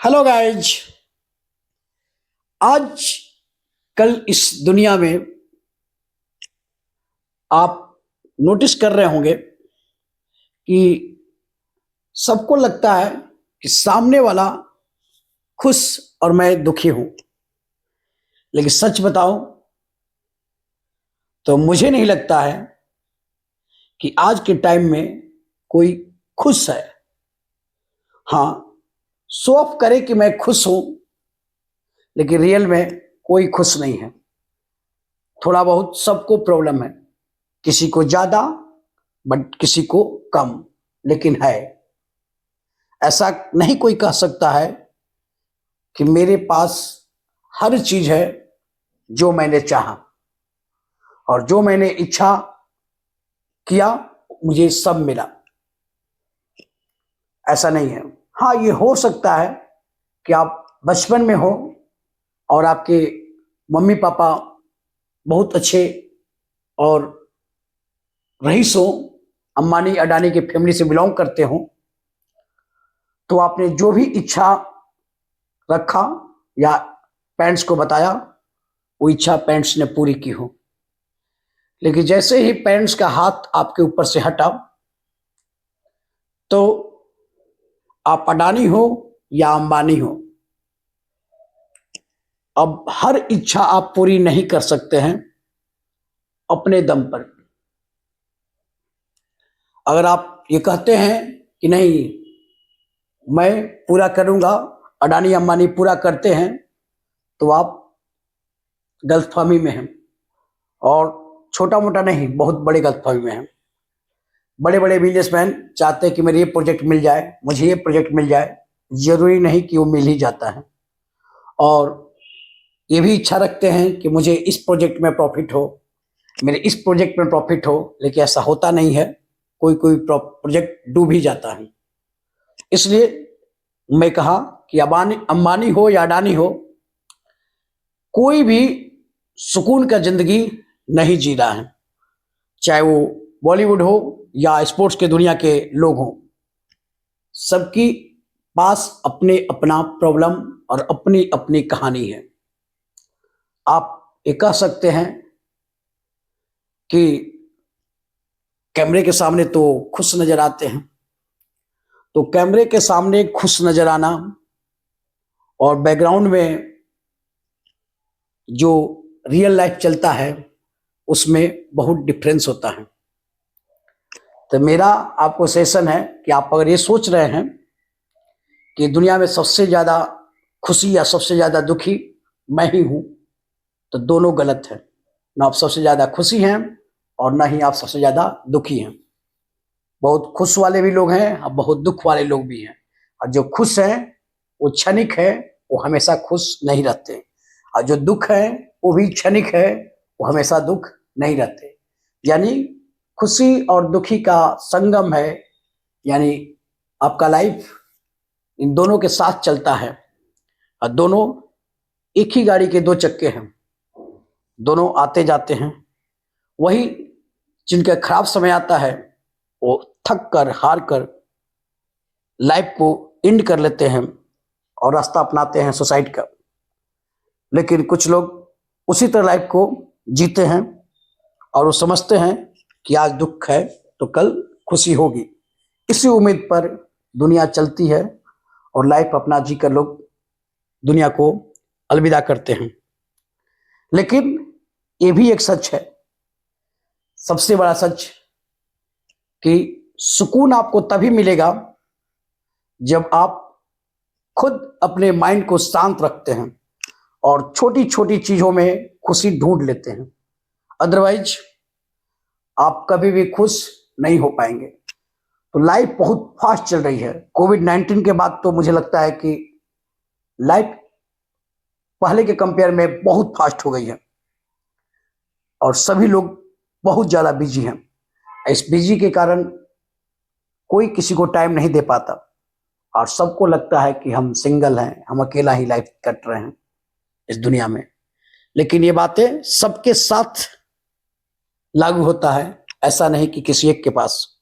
Hello guys. आज कल इस दुनिया में आप नोटिस कर रहे होंगे कि सबको लगता है कि सामने वाला खुश और मैं दुखी हूं। लेकिन सच बताऊं तो मुझे नहीं लगता है कि आज के टाइम में कोई खुश है। हाँ, शो ऑफ करे कि मैं खुश हूं, लेकिन रियल में कोई खुश नहीं है। थोड़ा बहुत सबको प्रॉब्लम है, किसी को ज्यादा बट किसी को कम, लेकिन है। ऐसा नहीं कोई कह सकता है कि मेरे पास हर चीज है जो मैंने चाहा और जो मैंने इच्छा किया मुझे सब मिला। ऐसा नहीं है। हाँ, ये हो सकता है कि आप बचपन में हो और आपके मम्मी पापा बहुत अच्छे और रईस हो, अंबानी अडानी की फैमिली से बिलोंग करते हो, तो आपने जो भी इच्छा रखा या पेरेंट्स को बताया, वो इच्छा पेरेंट्स ने पूरी की हो। लेकिन जैसे ही पेरेंट्स का हाथ आपके ऊपर से हटा, तो आप अडानी हो या अंबानी हो, अब हर इच्छा आप पूरी नहीं कर सकते हैं अपने दम पर। अगर आप ये कहते हैं कि नहीं मैं पूरा करूंगा, अडानी अंबानी पूरा करते हैं, तो आप गलतफहमी में हैं। और छोटा मोटा नहीं, बहुत बड़े गलतफहमी में हैं। बड़े बड़े बिजनेसमैन चाहते हैं कि मेरे ये प्रोजेक्ट मिल जाए, मुझे ये प्रोजेक्ट मिल जाए। जरूरी नहीं कि वो मिल ही जाता है। और ये भी इच्छा रखते हैं कि मुझे इस प्रोजेक्ट में प्रॉफिट हो, मेरे इस प्रोजेक्ट में प्रॉफिट हो, लेकिन ऐसा होता नहीं है। कोई कोई प्रोजेक्ट डूब ही जाता है। इसलिए मैं कहा कि अंबानी हो या अडानी हो, कोई भी सुकून का जिंदगी नहीं जी रहा है। चाहे वो बॉलीवुड हो या स्पोर्ट्स के दुनिया के लोग हों, सबकी पास अपने अपना प्रॉब्लम और अपनी अपनी कहानी है। आप ये कह सकते हैं कि कैमरे के सामने तो खुश नजर आते हैं, तो कैमरे के सामने खुश नजर आना और बैकग्राउंड में जो रियल लाइफ चलता है उसमें बहुत डिफरेंस होता है। तो मेरा आपको सेशन है कि आप अगर ये सोच रहे हैं कि दुनिया में सबसे ज्यादा खुशी या सबसे ज्यादा दुखी मैं ही हूं, तो दोनों गलत है। ना आप सबसे ज्यादा खुशी हैं और ना ही आप सबसे ज्यादा दुखी हैं। बहुत खुश वाले भी लोग हैं और बहुत दुख वाले लोग भी हैं। और जो खुश हैं वो क्षणिक है, वो हमेशा खुश नहीं रहते। और जो दुख है वो भी क्षणिक है, वो हमेशा दुख नहीं रहते। यानी खुशी और दुखी का संगम है। यानी आपका लाइफ इन दोनों के साथ चलता है। और दोनों एक ही गाड़ी के दो चक्के हैं, दोनों आते जाते हैं। वही जिनका खराब समय आता है वो थक कर हार कर लाइफ को एंड कर लेते हैं और रास्ता अपनाते हैं सुसाइड का। लेकिन कुछ लोग उसी तरह लाइफ को जीते हैं और वो समझते हैं कि आज दुख है तो कल खुशी होगी। इसी उम्मीद पर दुनिया चलती है और लाइफ अपना जीकर लोग दुनिया को अलविदा करते हैं। लेकिन ये भी एक सच है, सबसे बड़ा सच, कि सुकून आपको तभी मिलेगा जब आप खुद अपने माइंड को शांत रखते हैं और छोटी छोटी चीजों में खुशी ढूंढ लेते हैं। अदरवाइज आप कभी भी खुश नहीं हो पाएंगे। तो लाइफ बहुत फास्ट चल रही है। कोविड-19 के बाद तो मुझे लगता है कि लाइफ पहले के कंपेयर में बहुत फास्ट हो गई है और सभी लोग बहुत ज्यादा बिजी हैं। इस बिजी के कारण कोई किसी को टाइम नहीं दे पाता और सबको लगता है कि हम सिंगल हैं, हम अकेला ही लाइफ कट रहे हैं इस दुनिया में। लेकिन ये बातें सबके साथ लागू होता है, ऐसा नहीं कि किसी एक के पास।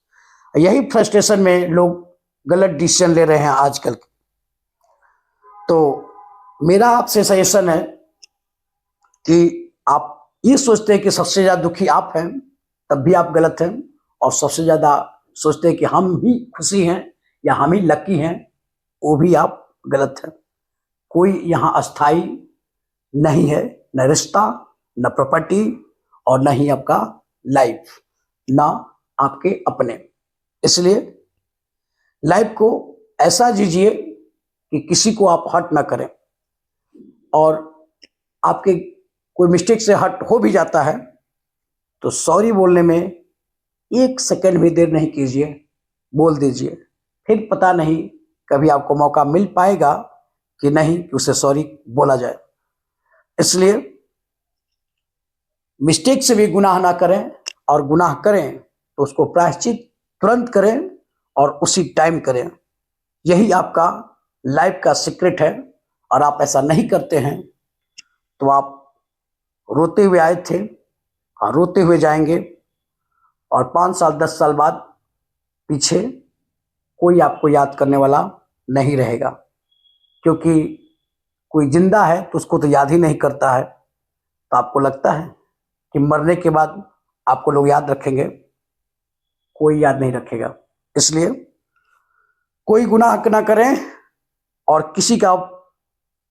यही फ्रस्ट्रेशन में लोग गलत डिसीजन ले रहे हैं आजकल। तो मेरा आपसे सजेशन है कि आप ये सोचते हैं कि सबसे ज़्यादा दुखी आप हैं, तब भी आप गलत हैं। और सबसे ज़्यादा सोचते हैं कि हम ही खुशी हैं या हम ही लकी हैं, वो भी आप गलत हैं। कोई यहाँ अस्थाई नहीं है, न रिश्ता, न प्रॉपर्टी, और न ही आपका लाइफ, ना आपके अपने। इसलिए लाइफ को ऐसा जीजिए कि किसी को आप हर्ट ना करें। और आपके कोई मिस्टेक से हर्ट हो भी जाता है तो सॉरी बोलने में 1 सेकंड भी देर नहीं कीजिए, बोल दीजिए। फिर पता नहीं कभी आपको मौका मिल पाएगा कि नहीं कि उसे सॉरी बोला जाए। इसलिए मिस्टेक से भी गुनाह ना करें, और गुनाह करें तो उसको प्रायश्चित तुरंत करें और उसी टाइम करें। यही आपका लाइफ का सीक्रेट है। और आप ऐसा नहीं करते हैं तो आप रोते हुए आए थे और रोते हुए जाएंगे, और 5 साल 10 साल बाद पीछे कोई आपको याद करने वाला नहीं रहेगा। क्योंकि कोई जिंदा है तो उसको तो याद ही नहीं करता है। तो आपको लगता है कि मरने के बाद आपको लोग याद रखेंगे? कोई याद नहीं रखेगा। इसलिए कोई गुनाह ना करें और किसी का